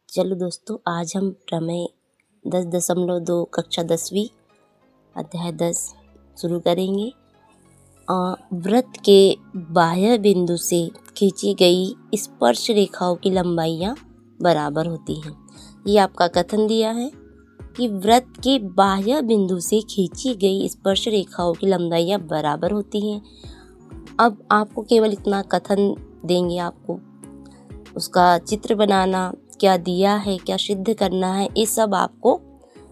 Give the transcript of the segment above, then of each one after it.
चलो दोस्तों, आज हम प्रमेय 10.2 कक्षा 10वीं अध्याय 10 शुरू करेंगे। वृत्त के बाह्य बिंदु से खींची गई स्पर्श रेखाओं की लंबाइयाँ बराबर होती हैं। ये आपका कथन दिया है कि वृत्त के बाह्य बिंदु से खींची गई स्पर्श रेखाओं की लंबाइयाँ बराबर होती हैं। अब आपको केवल इतना कथन देंगे, आपको उसका चित्र बनाना, क्या दिया है, क्या सिद्ध करना है, ये सब आपको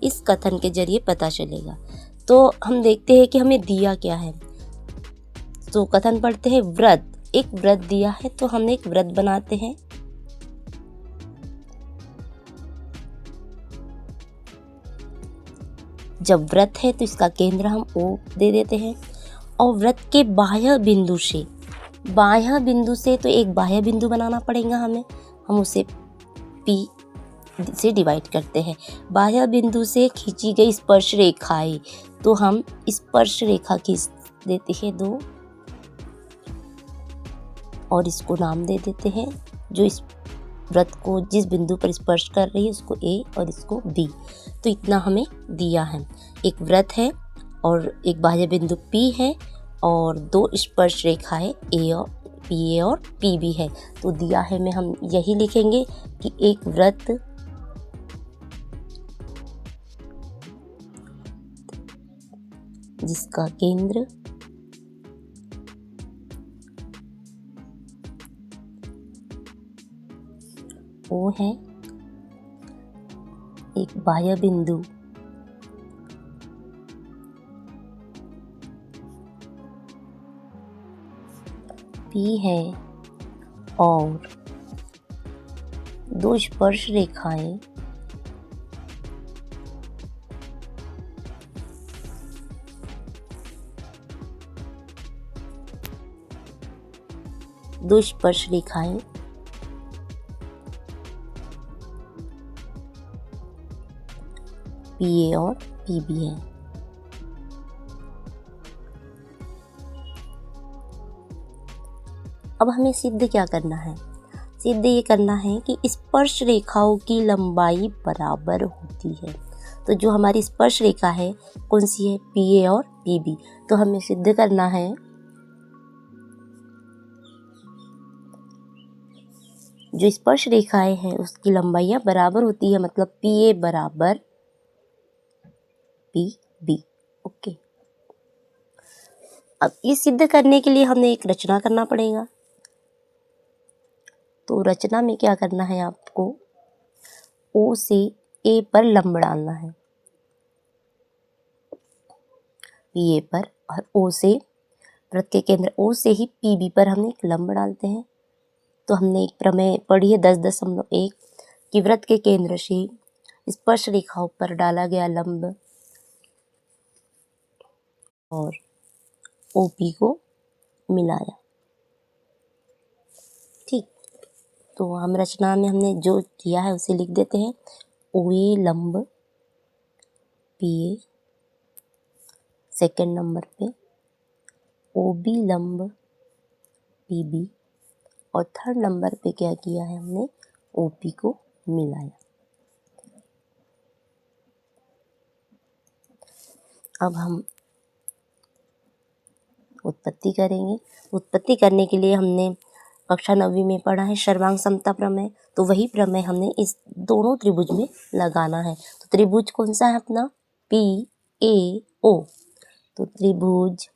इस कथन के जरिए पता चलेगा। तो हम देखते हैं कि हमें दिया क्या है। तो कथन पढ़ते हैं, वृत्त, एक वृत्त दिया है तो हम एक वृत्त बनाते हैं। जब वृत्त है तो इसका केंद्र हम O दे देते हैं। और वृत्त के बाह्य बिंदु से तो एक बाह्य बिंदु बनाना पड़ेगा हमें, हम उसे P से डिवाइड करते हैं। बाह्य बिंदु से खींची गई स्पर्श रेखाएं, तो हम स्पर्श रेखा खींच देते हैं 2 और इसको नाम दे देते हैं। जो इस वृत्त को जिस बिंदु पर स्पर्श कर रही है उसको A और इसको B। तो इतना हमें दिया है। एक वृत्त है और एक बाह्य बिंदु P है और 2 स्पर्श रेखाएं A और PA और PB है। तो दिया है में हम यही लिखेंगे कि एक वृत्त जिसका केंद्र O है, एक बाह्य बिंदु P है और 2 स्पर्श रेखाएं PA और PB है। अब हमें सिद्ध क्या करना है? सिद्ध ये करना है कि स्पर्श रेखाओं की लंबाई बराबर होती है। तो जो हमारी स्पर्श रेखा है कौन सी है? PA और PB। तो हमें सिद्ध करना है जो स्पर्श रेखाएं हैं उसकी लंबाइयाँ बराबर होती है, मतलब PA बराबर PB। ओके। अब ये सिद्ध करने के लिए हमें एक रचना करना पड़ेगा। तो रचना में क्या करना है आपको? O से A पर लंब डालना है, PA पर, और O से वृत्त के केंद्र O से ही PB पर हमने एक लंब डालते हैं। तो हमने एक प्रमेय पढ़ी है 10.1 कि वृत्त के केंद्र से स्पर्श रेखाओं पर डाला गया लंब और OP को मिलाया। ठीक, तो हम रचना में हमने जो किया है उसे लिख देते हैं। OA लंब PA, सेकेंड नंबर पे OB लंब PB, और थर्ड नंबर पे क्या किया है हमने? OP को मिलाया। अब हम उत्पत्ति करेंगे। उत्पत्ति करने के लिए हमने कक्षा 9वीं में पढ़ा है सर्वांग समता प्रमेय। तो वही प्रमेय हमने इस दोनों त्रिभुज में लगाना है। तो त्रिभुज कौन सा है अपना? PAO। तो त्रिभुज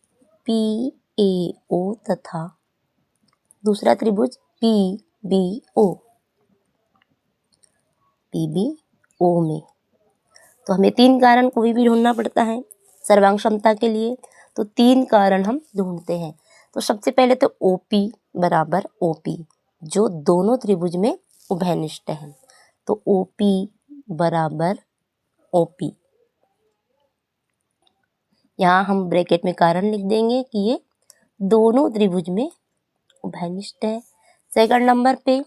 PAO तथा दूसरा त्रिभुज PBO में। तो हमें 3 कारण कोई भी ढूंढना पड़ता है सर्वांग क्षमता के लिए। तो 3 कारण हम ढूंढते हैं। तो सबसे पहले तो OP बराबर OP, जो दोनों त्रिभुज में उभयनिष्ठ है। तो OP बराबर OP, यहाँ हम ब्रैकेट में कारण लिख देंगे कि ये दोनों त्रिभुज में उभयनिष्ठ है। सेकंड नंबर पे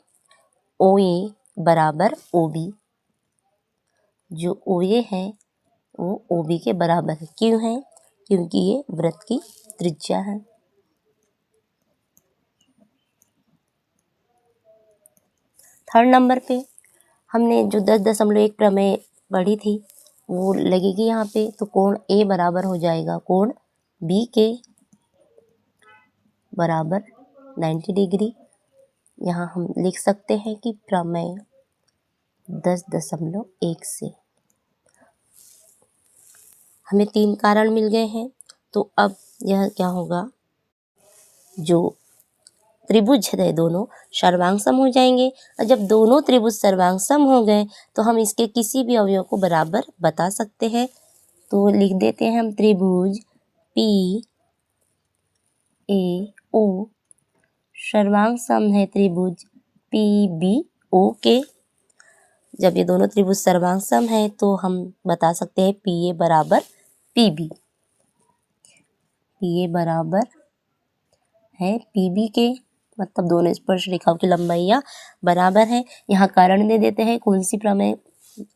OA बराबर OB, जो OA है वो OB के बराबर है। क्यों है? क्योंकि ये वृत्त की त्रिज्या है। थर्ड नंबर पे हमने जो 10.1 प्रमेय पढ़ी थी वो लगेगी यहाँ पे, तो कोण ए बराबर हो जाएगा कोण बी के बराबर 90 डिग्री। यहाँ हम लिख सकते हैं कि प्रमेय 10.1 से हमें 3 कारण मिल गए हैं। तो अब यह क्या होगा, जो त्रिभुज है दोनों सर्वांग हो जाएंगे, और जब दोनों त्रिभुज सर्वांग हो गए तो हम इसके किसी भी अवयव को बराबर बता सकते हैं। तो लिख देते हैं हम त्रिभुज पी ए ओ सर्वांग है त्रिभुज पी बी ओ के। जब ये दोनों त्रिभुज सर्वांग है तो हम बता सकते हैं पी ए बराबर पी बी। पी ए बराबर है पी बी के, मतलब दोनों स्पर्श रेखाओं की लंबाइयाँ बराबर है। यहाँ कारण दे देते हैं कौन सी प्रमेय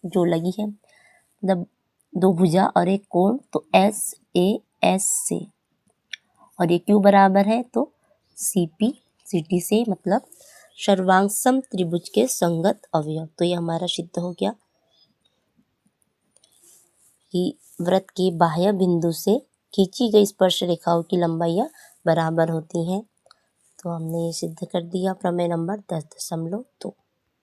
जो लगी है, मतलब 2 भुजा और एक कोण, तो एस ए एस से, और ये क्यों बराबर है, तो सी पी सी टी से, मतलब सर्वांग त्रिभुज के संगत अवयव। तो ये हमारा सिद्ध हो गया कि वृत्त के बाह्य बिंदु से खींची गई स्पर्श रेखाओं की लंबाइयाँ बराबर होती हैं। तो हमने ये सिद्ध कर दिया प्रमेय नंबर 10.2।